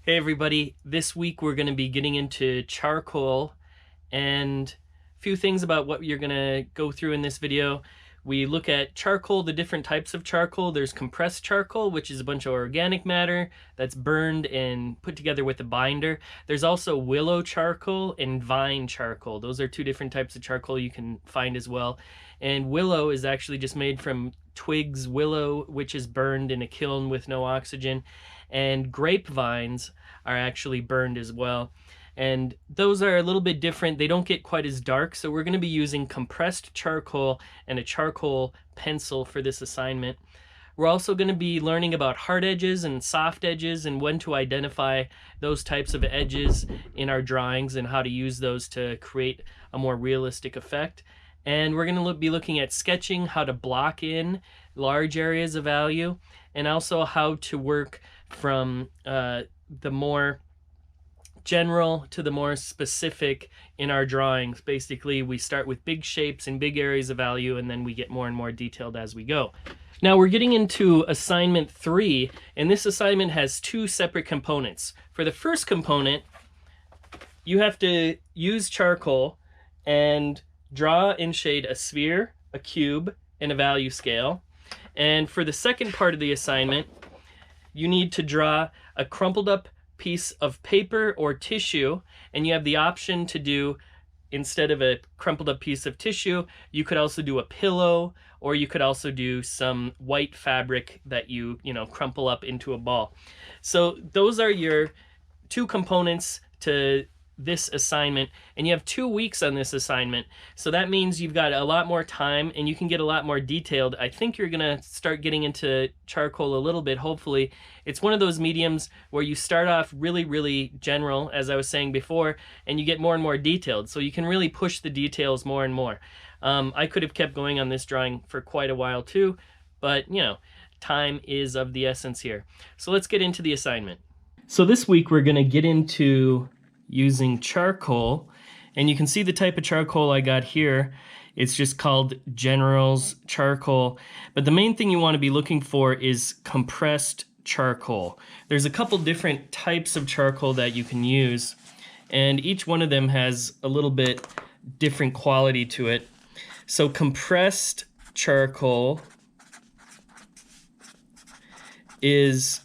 Hey everybody, this week we're going to be getting into charcoal and a few things about what you're going to go through in this video. We look at charcoal, the different types of charcoal. There's compressed charcoal, which is a bunch of organic matter that's burned and put together with a binder. There's also willow charcoal and vine charcoal. Those are two different types of charcoal you can find as well. And willow is actually just made from twigs, willow, which is burned in a kiln with no oxygen. And grapevines are actually burned as well. And those are a little bit different. They don't get quite as dark, so we're going to be using compressed charcoal and a charcoal pencil for this assignment. We're also going to be learning about hard edges and soft edges and when to identify those types of edges in our drawings and how to use those to create a more realistic effect. And we're going to be looking at sketching, how to block in large areas of value, and also how to work from the more general to the more specific in our drawings. Basically, we start with big shapes and big areas of value, and then we get more and more detailed as we go. Now we're getting into assignment 3, and this assignment has two separate components. For the first component, you have to use charcoal and draw and shade a sphere, a cube, and a value scale. And for the second part of the assignment, you need to draw a crumpled up piece of paper or tissue, and you have the option to do, instead of a crumpled up piece of tissue, you could also do a pillow, or you could also do some white fabric that you crumple up into a ball. So those are your two components to this assignment, and you have 2 weeks on this assignment, so that means you've got a lot more time and you can get a lot more detailed. I think you're gonna start getting into charcoal a little bit, hopefully. It's one of those mediums where you start off really general, as I was saying before, and you get more and more detailed, so you can really push the details more and more. I could have kept going on this drawing for quite a while too, but time is of the essence here. So let's get into the assignment. So this week we're gonna get into using charcoal, and you can see the type of charcoal I got here. It's just called General's charcoal, but the main thing you want to be looking for is compressed charcoal. There's a couple different types of charcoal that you can use, and each one of them has a little bit different quality to it. So compressed charcoal is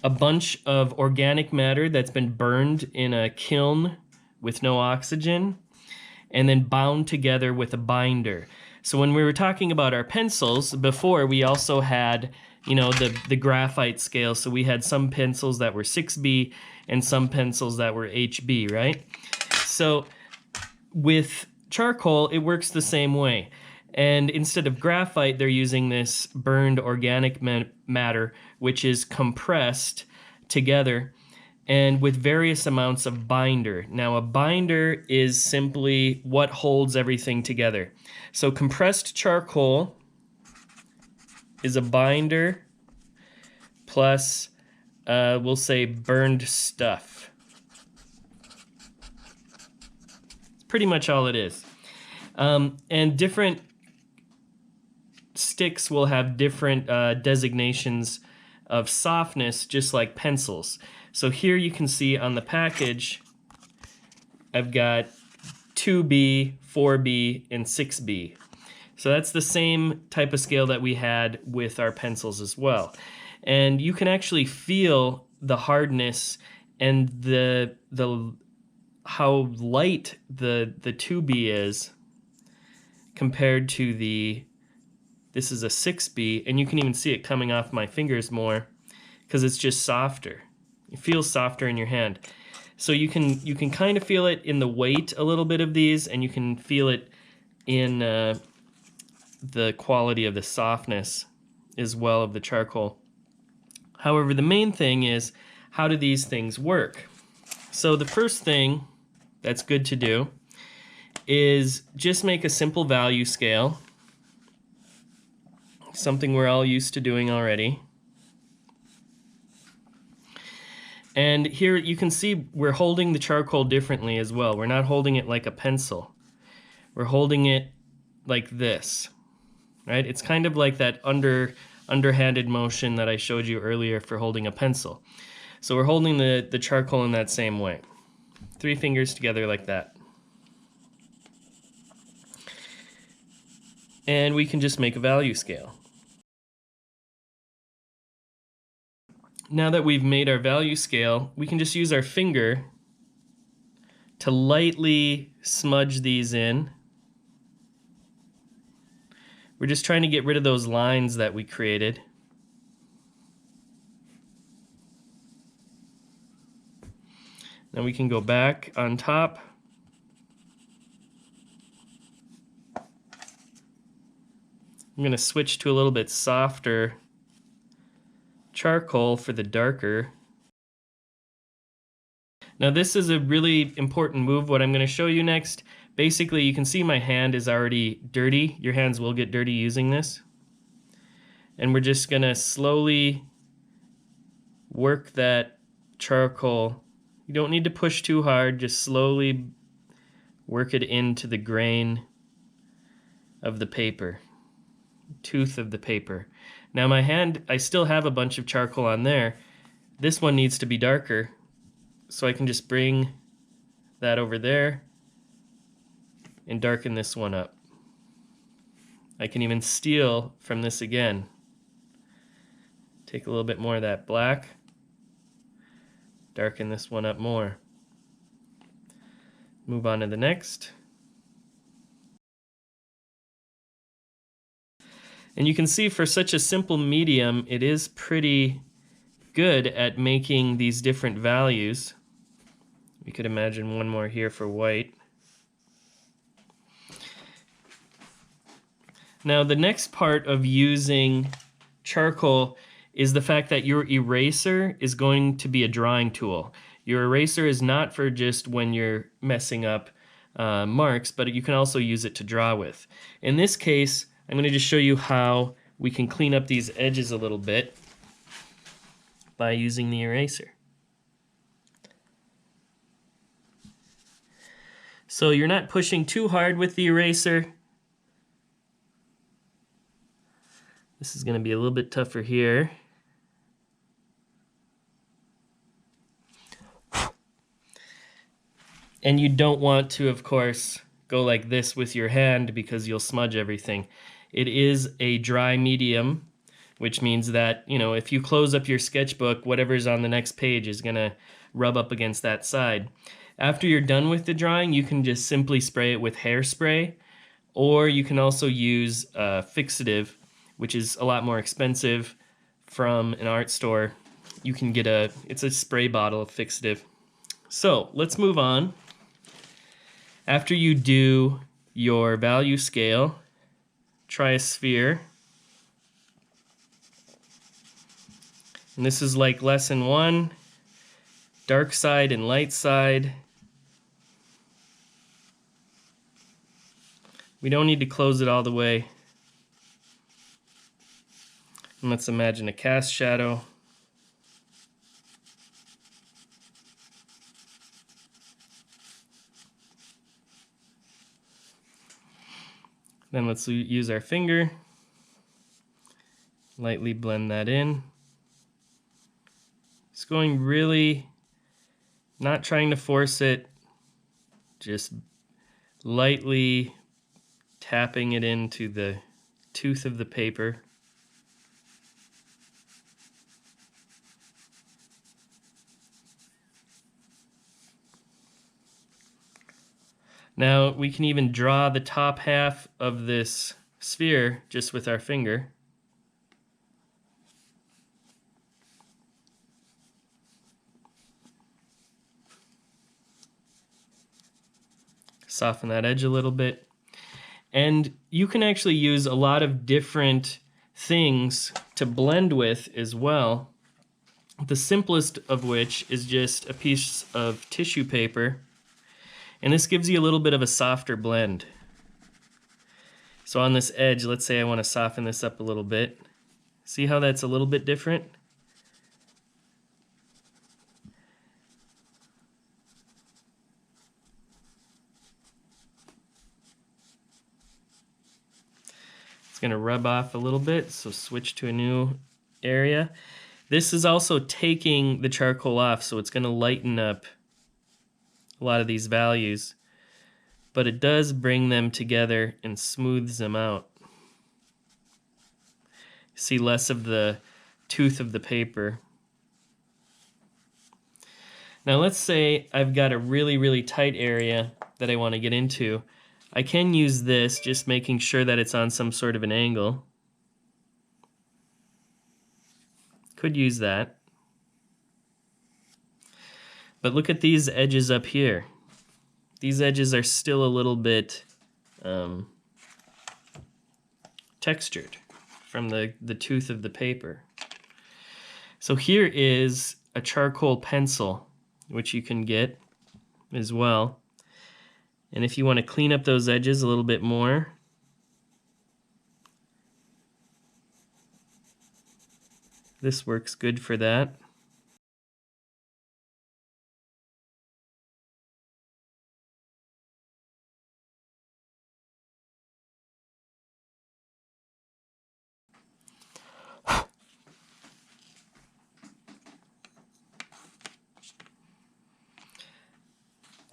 a bunch of organic matter that's been burned in a kiln with no oxygen and then bound together with a binder. So when we were talking about our pencils before, we also had the graphite scale. So we had some pencils that were 6B and some pencils that were HB, right? So with charcoal, it works the same way. And instead of graphite, they're using this burned organic matter, which is compressed together and with various amounts of binder. Now, a binder is simply what holds everything together. So compressed charcoal is a binder plus, we'll say, burned stuff. It's pretty much all it is. And different sticks will have different designations of softness, just like pencils. So here you can see on the package, I've got 2B, 4B, and 6B. So that's the same type of scale that we had with our pencils as well. And you can actually feel the hardness and the how light the 2B is compared to this is a 6B, and you can even see it coming off my fingers more because it's just softer. It feels softer in your hand. So you can kind of feel it in the weight a little bit of these, and you can feel it in the quality of the softness as well of the charcoal. However, the main thing is, how do these things work? So the first thing that's good to do is just make a simple value scale, something we're all used to doing already. And here you can see we're holding the charcoal differently as well. We're not holding it like a pencil. We're holding it like this, right? It's kind of like that underhanded motion that I showed you earlier for holding a pencil. So we're holding the charcoal in that same way. 3 fingers together like that. And we can just make a value scale. Now that we've made our value scale, we can just use our finger to lightly smudge these in. We're just trying to get rid of those lines that we created. Now we can go back on top. I'm going to switch to a little bit softer charcoal for the darker. Now this is a really important move, what I'm going to show you next. Basically, you can see my hand is already dirty. Your hands will get dirty using this. And we're just going to slowly work that charcoal. You don't need to push too hard, just slowly work it into the grain of the paper, tooth of the paper. Now my hand, I still have a bunch of charcoal on there. This one needs to be darker, so I can just bring that over there and darken this one up. I can even steal from this again. Take a little bit more of that black, darken this one up more. Move on to the next. And you can see for such a simple medium, it is pretty good at making these different values. We could imagine one more here for white. Now the next part of using charcoal is the fact that your eraser is going to be a drawing tool. Your eraser is not for just when you're messing up marks, but you can also use it to draw with. In this case, I'm going to just show you how we can clean up these edges a little bit by using the eraser. So you're not pushing too hard with the eraser. This is going to be a little bit tougher here. And you don't want to, of course, go like this with your hand because you'll smudge everything. It is a dry medium, which means that, you know, if you close up your sketchbook, whatever's on the next page is going to rub up against that side. After you're done with the drawing, you can just simply spray it with hairspray, or you can also use fixative, which is a lot more expensive from an art store. You can get it's a spray bottle of fixative. So let's move on. After you do your value scale, try a sphere. And this is like lesson 1, dark side and light side. We don't need to close it all the way. And let's imagine a cast shadow. Then let's use our finger, lightly blend that in. It's going really, not trying to force it, just lightly tapping it into the tooth of the paper. Now we can even draw the top half of this sphere just with our finger. Soften that edge a little bit. And you can actually use a lot of different things to blend with as well. The simplest of which is just a piece of tissue paper. And this gives you a little bit of a softer blend. So on this edge, let's say I want to soften this up a little bit. See how that's a little bit different? It's going to rub off a little bit, so switch to a new area. This is also taking the charcoal off, so it's going to lighten up a lot of these values, but it does bring them together and smooths them out. See less of the tooth of the paper. Now let's say I've got a really, really tight area that I want to get into. I can use this, just making sure that it's on some sort of an angle. Could use that. But look at these edges up here. These edges are still a little bit textured from the tooth of the paper. So here is a charcoal pencil, which you can get as well. And if you want to clean up those edges a little bit more, this works good for that.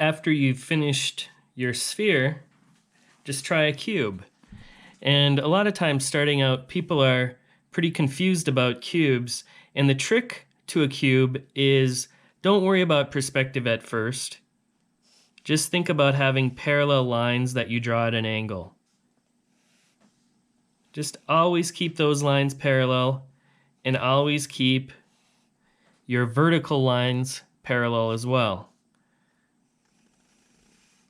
After you've finished your sphere, just try a cube. And a lot of times starting out, people are pretty confused about cubes, and the trick to a cube is don't worry about perspective at first. Just think about having parallel lines that you draw at an angle. Just always keep those lines parallel, and always keep your vertical lines parallel as well.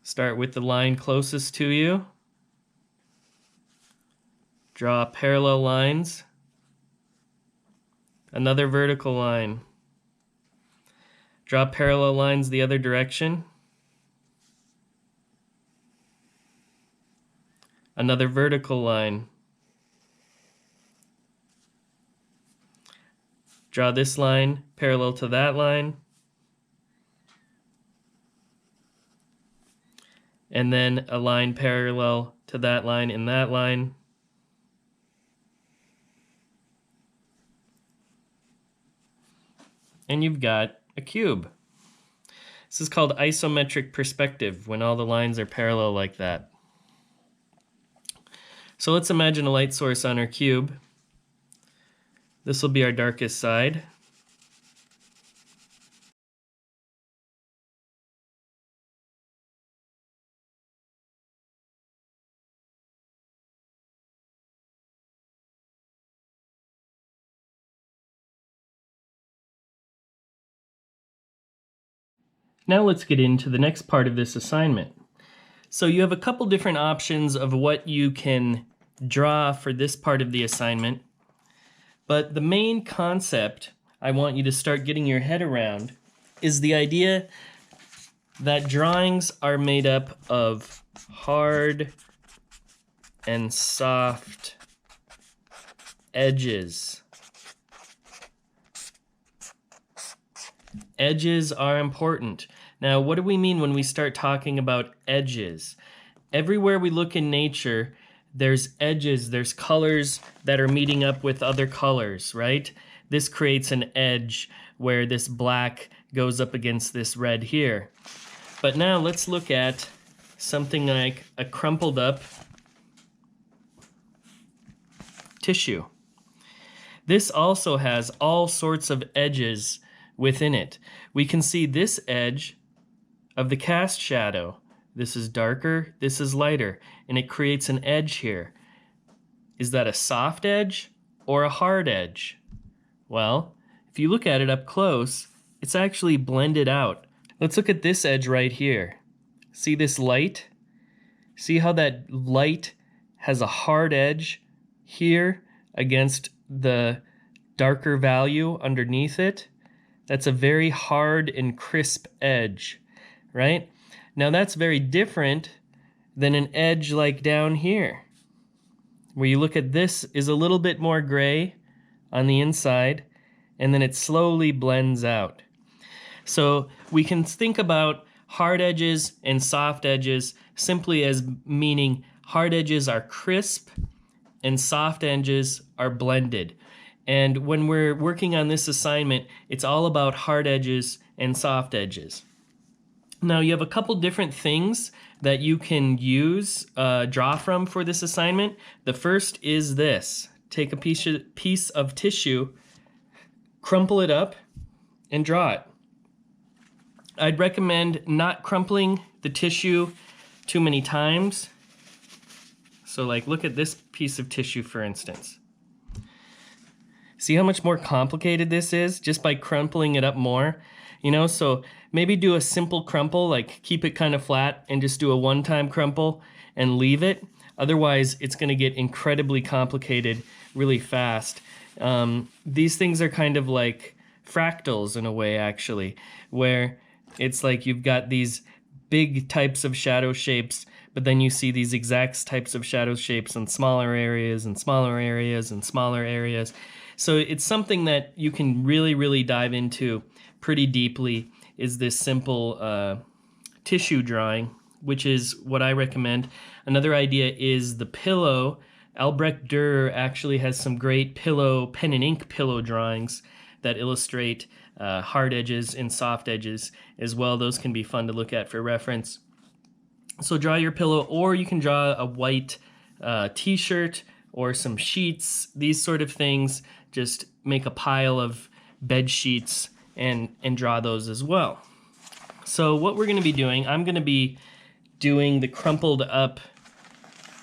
Start with the line closest to you. Draw parallel lines. Another vertical line. Draw parallel lines the other direction. Another vertical line. Draw this line parallel to that line. And then a line parallel to that line and that line. And you've got a cube. This is called isometric perspective, when all the lines are parallel like that. So let's imagine a light source on our cube. This will be our darkest side. Now let's get into the next part of this assignment. So you have a couple different options of what you can draw for this part of the assignment, but the main concept I want you to start getting your head around is the idea that drawings are made up of hard and soft edges. Edges are important. Now, what do we mean when we start talking about edges? Everywhere we look in nature, there's edges, there's colors that are meeting up with other colors, right? This creates an edge where this black goes up against this red here. But now let's look at something like a crumpled up tissue. This also has all sorts of edges within it. We can see this edge of the cast shadow. This is darker, this is lighter, and it creates an edge here. Is that a soft edge or a hard edge? Well, if you look at it up close, it's actually blended out. Let's look at this edge right here. See this light? See how that light has a hard edge here against the darker value underneath it? That's a very hard and crisp edge, right? Now that's very different than an edge like down here, where you look at this is a little bit more gray on the inside, and then it slowly blends out. So we can think about hard edges and soft edges simply as meaning hard edges are crisp and soft edges are blended. And when we're working on this assignment, it's all about hard edges and soft edges. Now you have a couple different things that you can use, draw from for this assignment. The first is this. Take a piece of tissue, crumple it up, and draw it. I'd recommend not crumpling the tissue too many times. So like, look at this piece of tissue, for instance. See how much more complicated this is just by crumpling it up more? You know, so maybe do a simple crumple, like keep it kind of flat and just do a one-time crumple and leave it. Otherwise, it's going to get incredibly complicated really fast. These things are kind of like fractals in a way, actually, where it's like you've got these big types of shadow shapes, but then you see these exact types of shadow shapes in smaller areas and smaller areas and smaller areas. So it's something that you can really, really dive into pretty deeply, is this simple tissue drawing, which is what I recommend. Another idea is the pillow. Albrecht Dürer actually has some great pillow, pen and ink pillow drawings that illustrate hard edges and soft edges as well. Those can be fun to look at for reference. So draw your pillow, or you can draw a white t-shirt or some sheets, these sort of things. Just make a pile of bed sheets and draw those as well. So what we're going to be doing, I'm going to be doing the crumpled up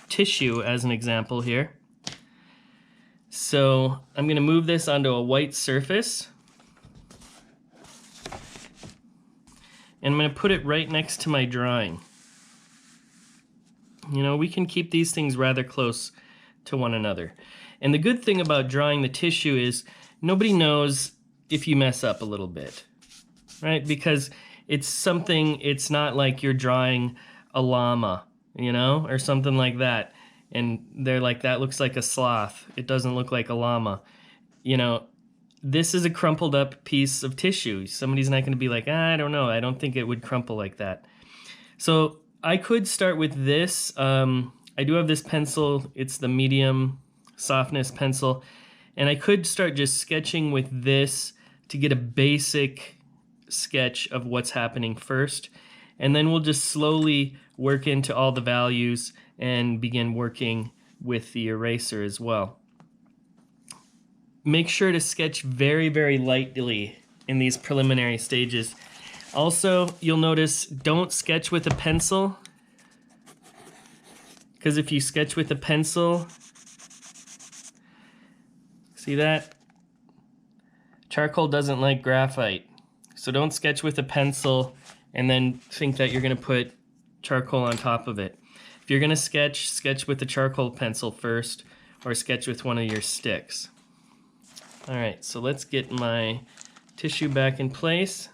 tissue as an example here. So I'm going to move this onto a white surface. And I'm going to put it right next to my drawing. You know, we can keep these things rather close to one another. And the good thing about drawing the tissue is nobody knows if you mess up a little bit, right? Because it's something, it's not like you're drawing a llama, you know, or something like that. And they're like, that looks like a sloth. It doesn't look like a llama. You know, this is a crumpled up piece of tissue. Somebody's not going to be like, I don't know. I don't think it would crumple like that. So I could start with this. I do have this pencil. It's the medium softness pencil. And I could start just sketching with this to get a basic sketch of what's happening first. And then we'll just slowly work into all the values and begin working with the eraser as well. Make sure to sketch very, very lightly in these preliminary stages. Also, you'll notice, don't sketch with a pencil, because if you sketch with a pencil, see that? Charcoal doesn't like graphite. So don't sketch with a pencil and then think that you're going to put charcoal on top of it. If you're going to sketch, sketch with the charcoal pencil first, or sketch with one of your sticks. All right, so let's get my tissue back in place.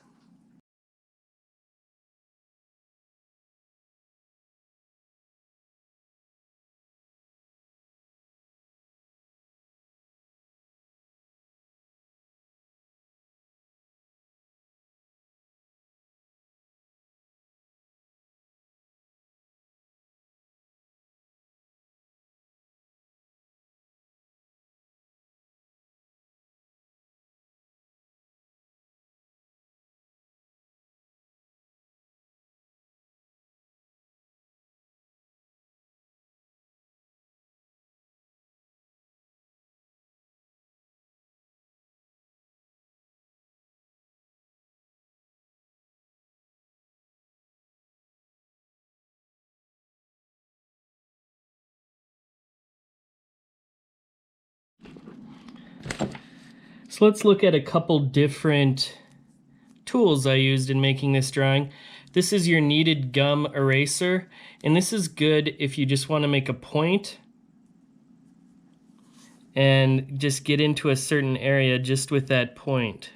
So let's look at a couple different tools I used in making this drawing. This is your kneaded gum eraser, and this is good if you just want to make a point and just get into a certain area just with that point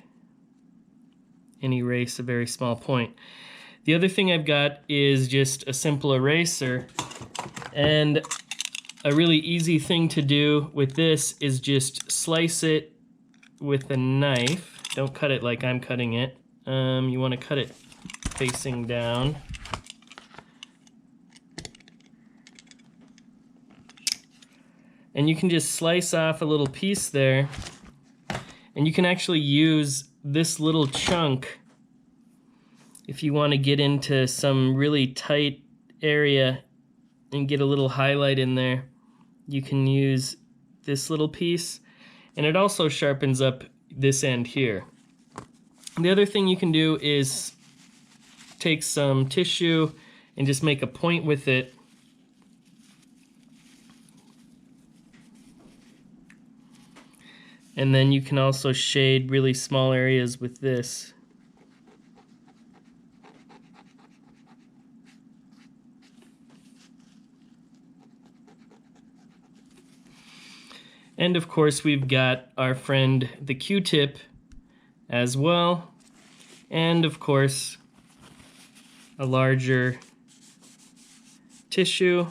and erase a very small point. The other thing I've got is just a simple eraser, and a really easy thing to do with this is just slice it with a knife. Don't cut it like I'm cutting it. You want to cut it facing down. And you can just slice off a little piece there And you can actually use this little chunk if you want to get into some really tight area and get a little highlight in there. You can use this little piece, and it also sharpens up this end here. The other thing you can do is take some tissue and just make a point with it. And then you can also shade really small areas with this. And of course we've got our friend the Q-tip as well. And of course a larger tissue.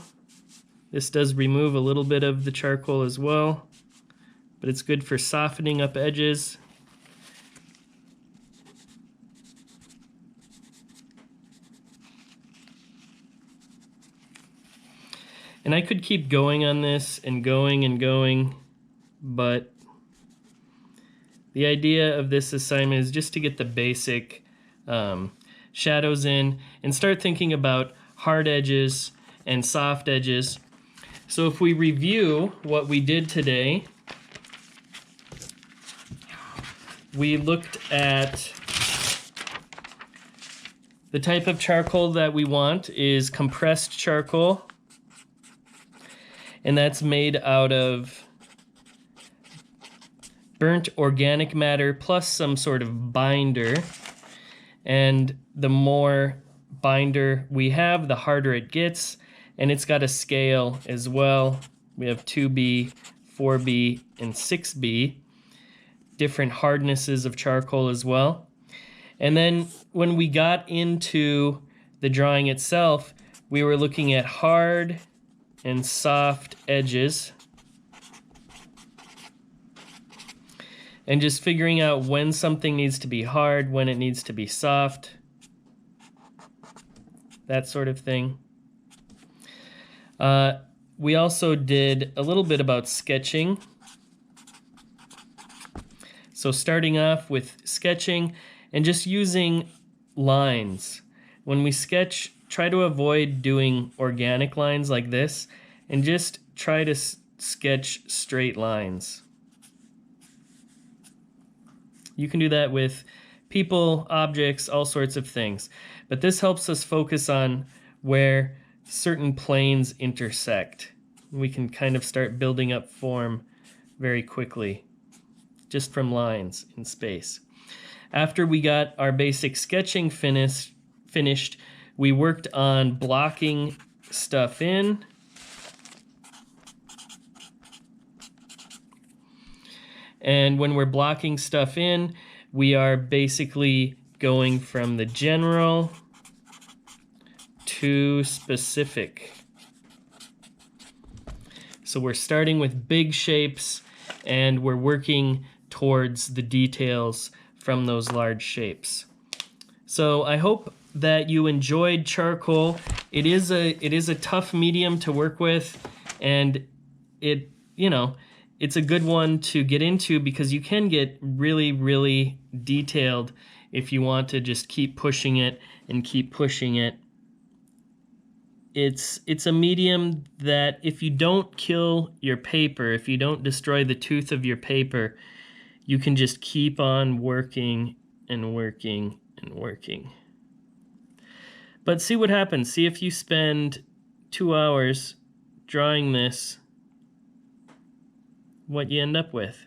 This does remove a little bit of the charcoal as well, but it's good for softening up edges. And I could keep going on this and going, but the idea of this assignment is just to get the basic shadows in and start thinking about hard edges and soft edges. So if we review what we did today, we looked at the type of charcoal that we want is compressed charcoal, and that's made out of burnt organic matter plus some sort of binder. And the more binder we have, the harder it gets, and it's got a scale as well. We have 2B, 4B, and 6B, different hardnesses of charcoal as well. And then when we got into the drawing itself, we were looking at hard and soft edges and just figuring out when something needs to be hard, when it needs to be soft, that sort of thing. We also did a little bit about sketching. So starting off with sketching and just using lines. When we sketch, try to avoid doing organic lines like this and just try to sketch straight lines. You can do that with people, objects, all sorts of things. But this helps us focus on where certain planes intersect. We can kind of start building up form very quickly, just from lines in space. After we got our basic sketching finished, we worked on blocking stuff in. And when we're blocking stuff in, we are basically going from the general to specific. So we're starting with big shapes and we're working towards the details from those large shapes. So I hope that you enjoyed charcoal. It is a tough medium to work with, and it's a good one to get into because you can get really, really detailed if you want to just keep pushing it and keep pushing it. It's a medium that if you don't kill your paper, if you don't destroy the tooth of your paper, you can just keep on working and working and working. But see what happens. See if you spend 2 hours drawing this, what you end up with.